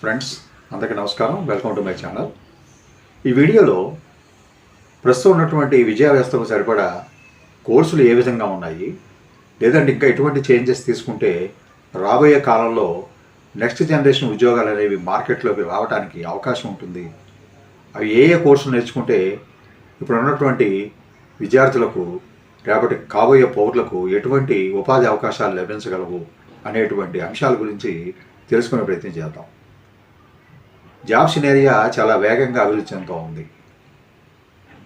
Friends అందరికీ నమస్కారం. Welcome to my channel. ఈ వీడియోలో ప్రస్తుతం ఉన్నటువంటి విద్యా వ్యవస్థకు సరిపడా కోర్సులు ఏ విధంగా ఉన్నాయి, లేదంటే ఇంకా ఎటువంటి చేంజెస్ తీసుకుంటే రాబోయే కాలంలో నెక్స్ట్ జనరేషన్ ఉద్యోగాలు అనేవి మార్కెట్లోకి రావడానికి అవకాశం ఉంటుంది, అవి ఏ ఏ కోర్సులు నేర్చుకుంటే ఇప్పుడు ఉన్నటువంటి విద్యార్థులకు రేపటి కాబోయే పౌరులకు ఎటువంటి ఉపాధి అవకాశాలు లభించగలవు అనేటువంటి అంశాల గురించి తెలుసుకునే ప్రయత్నం చేద్దాం. జాబ్స్ ఏరియా చాలా వేగంగా అభివృద్ధి చెందుతూ ఉంది.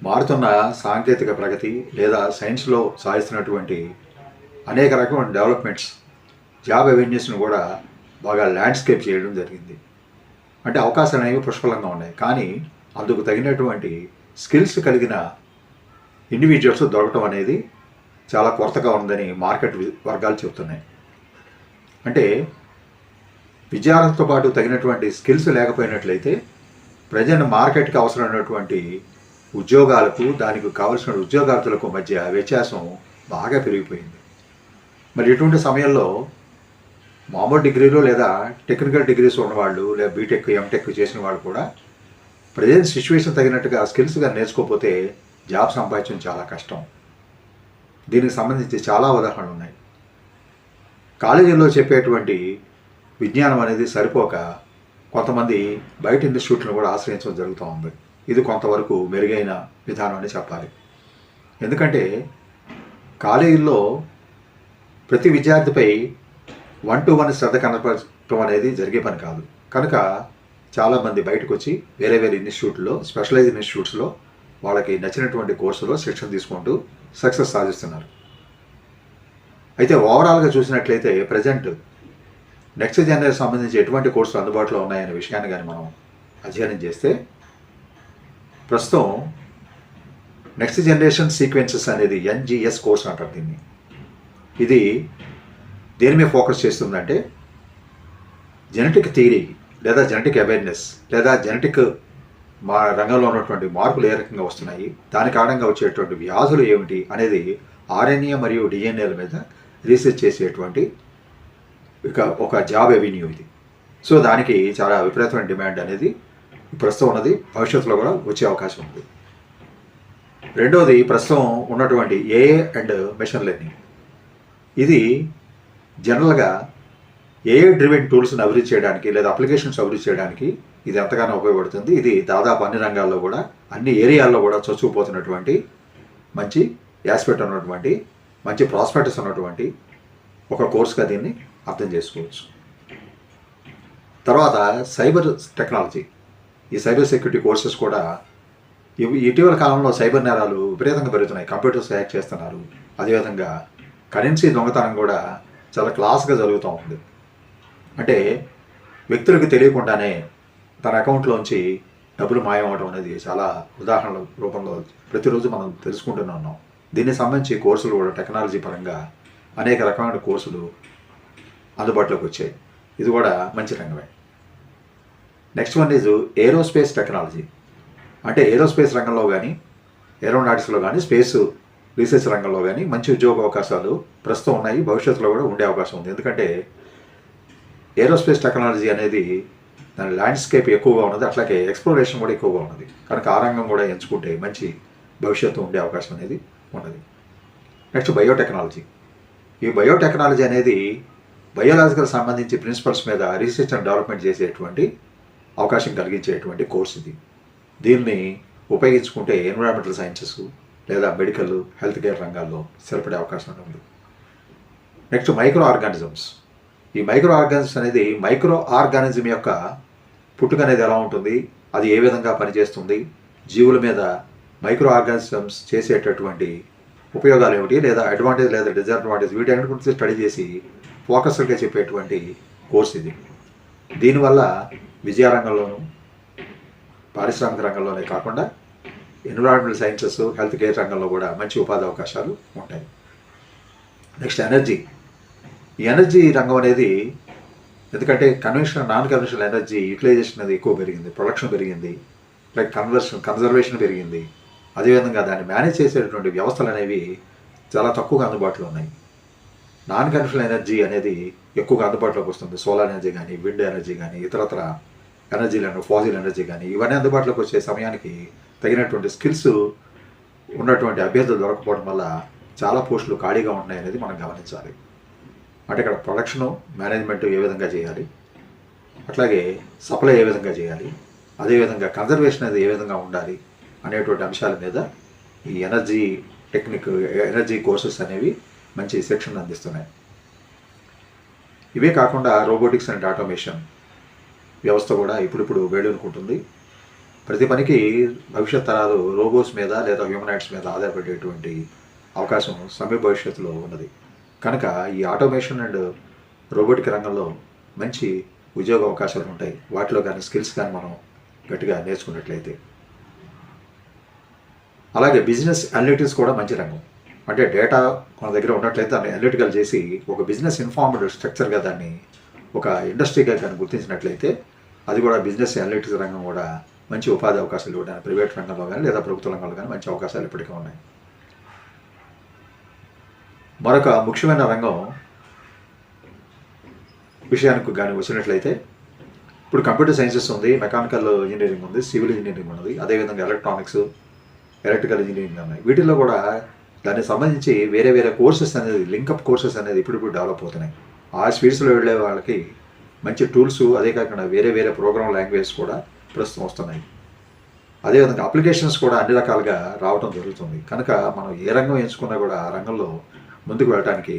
మారుతున్న సాంకేతిక ప్రగతి లేదా సైన్స్లో సాధిస్తున్నటువంటి అనేక రకమైన డెవలప్మెంట్స్ జాబ్ అవెన్యూస్ను కూడా బాగా ల్యాండ్స్కేప్ చేయడం జరిగింది. అంటే అవకాశాలు అనేవి పుష్కలంగా ఉన్నాయి, కానీ అందుకు తగినటువంటి స్కిల్స్ కలిగిన ఇండివిజువల్స్ దొరకటం అనేది చాలా కొరతగా ఉందని మార్కెట్ వర్గాలు చెబుతున్నాయి. అంటే విద్యార్థులతో పాటు తగినటువంటి స్కిల్స్ లేకపోయినట్లయితే ప్రజెంట్ మార్కెట్కి అవసరమైనటువంటి ఉద్యోగాలకు దానికి కావలసిన ఉద్యోగార్థులకు మధ్య వ్యత్యాసం బాగా పెరిగిపోయింది. మరి ఇటువంటి సమయంలో మామూలు డిగ్రీలు లేదా టెక్నికల్ డిగ్రీస్ ఉన్నవాళ్ళు లేదా బీటెక్ ఎంటెక్ చేసిన వాళ్ళు కూడా ప్రజెంట్ సిచ్యువేషన్ తగినట్టుగా స్కిల్స్గా నేర్చుకోకపోతే జాబ్ సంపాదించడం చాలా కష్టం. దీనికి సంబంధించి చాలా ఉదాహరణలు ఉన్నాయి. కాలేజీల్లో చెప్పేటువంటి విజ్ఞానం అనేది సరిపోక కొంతమంది బయట ఇన్స్టిట్యూట్లను కూడా ఆశ్రయించడం జరుగుతూ ఉంది. ఇది కొంతవరకు మెరుగైన విధానం అని చెప్పాలి. ఎందుకంటే కాలేజీల్లో ప్రతి విద్యార్థిపై 1-to-1 శ్రద్ధ కనపరచడం అనేది జరిగే పని కాదు. కనుక చాలామంది బయటకు వచ్చి వేరే ఇన్స్టిట్యూట్లో, స్పెషలైజ్డ్ ఇన్స్టిట్యూట్స్లో వాళ్ళకి నచ్చినటువంటి కోర్సులో శిక్షణ తీసుకుంటూ సక్సెస్ సాధిస్తున్నారు. అయితే ఓవరాల్గా చూసినట్లయితే ప్రజెంట్ నెక్స్ట్ జనరేషన్ సంబంధించి ఎటువంటి కోర్సులు అందుబాటులో ఉన్నాయనే విషయాన్ని కానీ మనం అధ్యయనం చేస్తే ప్రస్తుతం నెక్స్ట్ జనరేషన్ సీక్వెన్సెస్ అనేది NGS కోర్స్ అంటారు దీన్ని. ఇది దేని మీద ఫోకస్ చేస్తుందంటే జెనెటిక్ థియరీ లేదా జెనెటిక్ అవేర్నెస్ లేదా జెనెటిక్ రంగంలో ఉన్నటువంటి మార్పులు ఏ రకంగా వస్తున్నాయి, దాని కారణంగా వచ్చేటువంటి వ్యాధులు ఏమిటి అనేది RNA మరియు DNAల మీద రీసెర్చ్ చేసేటువంటి ఒక జాబ్ అవెన్యూ ఇది. సో దానికి చాలా విపరీతమైన డిమాండ్ అనేది ప్రస్తుతం ఉన్నది, భవిష్యత్తులో కూడా వచ్చే అవకాశం ఉంది. రెండవది ప్రస్తుతం ఉన్నటువంటి AI అండ్ మెషిన్ లెర్నింగ్. ఇది జనరల్గా AI డ్రివెన్ టూల్స్ని అభివృద్ధి చేయడానికి లేదా అప్లికేషన్స్ అభివృద్ధి చేయడానికి ఇది ఎంతగానో ఉపయోగపడుతుంది. ఇది దాదాపు అన్ని రంగాల్లో కూడా, అన్ని ఏరియాల్లో కూడా చొచ్చుకుపోతున్నటువంటి మంచి యాస్పెక్ట్ ఉన్నటువంటి, మంచి ప్రాస్పెక్టస్ ఉన్నటువంటి ఒక కోర్సుగా దీన్ని అర్థం చేసుకోవచ్చు. తర్వాత సైబర్ టెక్నాలజీ, ఈ సైబర్ సెక్యూరిటీ కోర్సెస్ కూడా ఇటీవల కాలంలో సైబర్ నేరాలు విపరీతంగా పెరుగుతున్నాయి. కంప్యూటర్స్ హ్యాక్ చేస్తున్నారు. అదేవిధంగా కరెన్సీ దొంగతనం కూడా చాలా క్లాస్గా జరుగుతూ ఉంది. అంటే వ్యక్తులకు తెలియకుండానే తన అకౌంట్లోంచి డబ్బులు మాయమవడం అనేది చాలా ఉదాహరణల రూపంలో ప్రతిరోజు మనం తెలుసుకుంటూనే ఉన్నాం. దీనికి సంబంధించి కోర్సులు కూడా టెక్నాలజీ పరంగా అనేక రకమైన కోర్సులు అందుబాటులోకి వచ్చాయి. ఇది కూడా మంచి రంగమే. Next one is aerospace technology. అంటే ఏరోస్పేస్ రంగంలో కానీ, ఏరోనాటిక్స్లో కానీ, స్పేస్ రీసెర్చ్ రంగంలో కానీ మంచి ఉద్యోగ అవకాశాలు ప్రస్తుతం ఉన్నాయి, భవిష్యత్తులో కూడా ఉండే అవకాశం ఉంది. ఎందుకంటే ఏరోస్పేస్ టెక్నాలజీ అనేది దాని ల్యాండ్స్కేప్ ఎక్కువగా ఉన్నది, అట్లాగే ఎక్స్ప్లోరేషన్ కూడా ఎక్కువగా ఉన్నది. కనుక ఆ రంగం కూడా ఎంచుకుంటే మంచి భవిష్యత్తు ఉండే అవకాశం అనేది ఉన్నది. Next biotechnology. ఈ బయోటెక్నాలజీ అనేది బయోలాజికల్ సంబంధించి ప్రిన్సిపల్స్ మీద రీసెర్చ్ అండ్ డెవలప్మెంట్ చేసేటువంటి అవకాశం కలిగించేటువంటి కోర్స్ ఇది. దీన్ని ఉపయోగించుకుంటే ఎన్విరాన్మెంటల్ సైన్సెస్ లేదా మెడికల్, హెల్త్ కేర్ రంగాల్లో స్థిరపడే అవకాశం ఉంది. Next micro organisms. ఈ మైక్రో ఆర్గానిజమ్స్ అనేది మైక్రో ఆర్గానిజం యొక్క పుట్టుక అనేది ఎలా ఉంటుంది, అది ఏ విధంగా పనిచేస్తుంది, జీవుల మీద మైక్రో ఆర్గానిజమ్స్ చేసేటటువంటి ఉపయోగాలు ఏమిటి, లేదా అడ్వాంటేజ్ లేదా డిసడ్వాంటేజ్, వీటన్నిటి గురించి స్టడీ చేసి ఫోకస్గా చెప్పేటువంటి కోర్స్ ఇది. దీనివల్ల విద్యారంగంలోనూ, పారిశ్రామిక రంగంలోనే కాకుండా ఎన్విరాన్మెంటల్ సైన్సెస్, హెల్త్ కేర్ రంగంలో కూడా మంచి ఉపాధి అవకాశాలు ఉంటాయి. Next energy. ఈ ఎనర్జీ రంగం అనేది ఎందుకంటే నాన్ కన్వెన్షనల్ ఎనర్జీ యూటిలైజేషన్ అనేది ఎక్కువ పెరిగింది, ప్రొడక్షన్ పెరిగింది, లైక్ కన్జర్వేషన్ పెరిగింది. అదేవిధంగా దాన్ని మేనేజ్ చేసేటటువంటి వ్యవస్థలు అనేవి చాలా తక్కువగా అందుబాటులో ఉన్నాయి. నాన్ కన్వెన్షనల్ ఎనర్జీ అనేది ఎక్కువగా అందుబాటులోకి వస్తుంది. సోలార్ ఎనర్జీ కానీ, విండ్ ఎనర్జీ కానీ, ఇతరత్ర ఎనర్జీలను ఫాజిల్ ఎనర్జీ కానీ ఇవన్నీ అందుబాటులోకి వచ్చే సమయానికి తగినటువంటి స్కిల్స్ ఉన్నటువంటి అభ్యర్థులు దొరకపోవడం వల్ల చాలా పోస్టులు ఖాళీగా ఉన్నాయి అనేది మనం గమనించాలి. అంటే ఇక్కడ ప్రొడక్షను మేనేజ్మెంట్ ఏ విధంగా చేయాలి, అట్లాగే సప్లై ఏ విధంగా చేయాలి, అదేవిధంగా కన్జర్వేషన్ అనేది ఏ విధంగా ఉండాలి అనేటువంటి అంశాల మీద ఈ ఎనర్జీ కోర్సెస్ అనేవి మంచి శిక్షణ అందిస్తున్నాయి. ఇవే కాకుండా రోబోటిక్స్ అండ్ ఆటోమేషన్ వ్యవస్థ కూడా ఇప్పుడిప్పుడు వేడుకుంటుంది. ప్రతి పనికి భవిష్యత్ తరాలు రోబోట్స్ మీద లేదా హ్యూమనాయిడ్స్ మీద ఆధారపడేటువంటి అవకాశం సమీప భవిష్యత్తులో ఉన్నది. కనుక ఈ ఆటోమేషన్ అండ్ రోబోటిక్ రంగంలో మంచి ఉద్యోగ అవకాశాలు ఉంటాయి. వాటిలో కానీ స్కిల్స్ కానీ మనం గట్టిగా నేర్చుకున్నట్లయితే. అలాగే బిజినెస్ అనలిటిక్స్ కూడా మంచి రంగం. అంటే డేటా మన దగ్గర ఉన్నట్లయితే దాన్ని అనలిటికల్ చేసి ఒక బిజినెస్ ఇన్ఫార్మ్డ్ స్ట్రక్చర్గా దాన్ని ఒక ఇండస్ట్రీగా కానీ గుర్తించినట్లయితే అది కూడా బిజినెస్ అనలిటిక్స్ రంగం కూడా మంచి ఉపాధి అవకాశాలు ఇవ్వడానికి ప్రైవేట్ రంగంలో కానీ లేదా ప్రభుత్వ రంగంలో కానీ మంచి అవకాశాలు ఇప్పటికీ ఉన్నాయి. మరొక ముఖ్యమైన రంగం విషయానికి కానీ వచ్చినట్లయితే ఇప్పుడు కంప్యూటర్ సైన్సెస్ ఉంది, మెకానికల్ ఇంజనీరింగ్ ఉంది, సివిల్ ఇంజనీరింగ్ ఉన్నది, అదేవిధంగా ఎలక్ట్రానిక్స్, ఎలక్ట్రికల్ ఇంజనీరింగ్ ఉన్నాయి. వీటిల్లో కూడా దానికి సంబంధించి వేరే వేరే కోర్సెస్ అనేది లింకప్ కోర్సెస్ అనేది ఇప్పుడు డెవలప్ అవుతున్నాయి. ఆ స్పీడ్స్లో వెళ్ళే వాళ్ళకి మంచి టూల్స్, అదే కాకుండా వేరే వేరే ప్రోగ్రామ్ లాంగ్వేజ్ కూడా ప్రస్తుతం వస్తున్నాయి. అదేవిధంగా అప్లికేషన్స్ కూడా అన్ని రకాలుగా రావడం జరుగుతుంది. కనుక మనం ఏ రంగం ఎంచుకున్నా కూడా ఆ రంగంలో ముందుకు వెళ్ళడానికి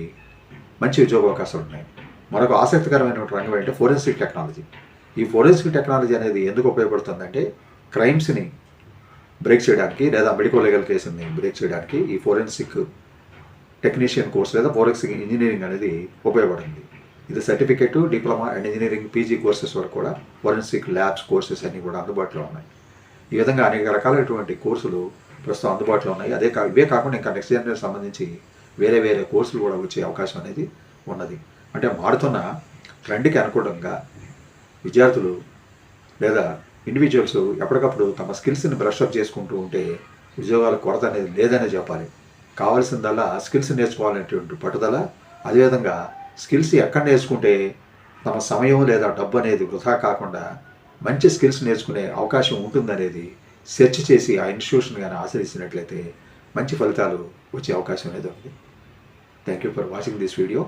మంచి ఉద్యోగ అవకాశాలు ఉన్నాయి. మరొక ఆసక్తికరమైన రంగం ఏంటంటే ఫోరెన్సిక్ టెక్నాలజీ. ఈ ఫోరెన్సిక్ టెక్నాలజీ అనేది ఎందుకు ఉపయోగపడుతుందంటే క్రైమ్స్ని బ్రేక్ చేయడానికి లేదా మెడికల్ లీగల్ కేసుని బ్రేక్ చేయడానికి ఈ ఫోరెన్సిక్ టెక్నీషియన్ కోర్స్ లేదా ఫోరెన్సిక్ ఇంజనీరింగ్ అనేది ఉపయోగపడుతుంది. ఇది certificate, diploma and engineering PG courses వరకు కూడా ఫోరెన్సిక్ ల్యాబ్స్ కోర్సెస్ అన్నీ కూడా అందుబాటులో ఉన్నాయి. ఈ విధంగా అనేక రకాలైనటువంటి కోర్సులు ప్రస్తుతం అందుబాటులో ఉన్నాయి. ఇవే కాకుండా ఇంకా నెక్స్ట్ జనరేషన్ సంబంధించి వేరే వేరే కోర్సులు కూడా వచ్చే అవకాశం అనేది ఉన్నది. అంటే మారుతున్న ట్రెండ్కి అనుగుణంగా విద్యార్థులు లేదా ఇండివిజువల్స్ ఎప్పటికప్పుడు తమ స్కిల్స్ని బ్రష్అప్ చేసుకుంటూ ఉంటే ఉద్యోగాల కొరత అనేది లేదనే చెప్పాలి. కావాల్సిందల్లా స్కిల్స్ నేర్చుకోవాలనేటువంటి పట్టుదల, అదేవిధంగా స్కిల్స్ ఎక్కడ నేర్చుకుంటే తమ సమయం లేదా డబ్బు అనేది వృధా కాకుండా మంచి స్కిల్స్ నేర్చుకునే అవకాశం ఉంటుందనేది సెర్చ్ చేసి ఆ ఇన్స్టిట్యూషన్ కానీ ఆశ్రయించినట్లయితే మంచి ఫలితాలు వచ్చే అవకాశం అనేది ఉంది. Thank you for watching this video.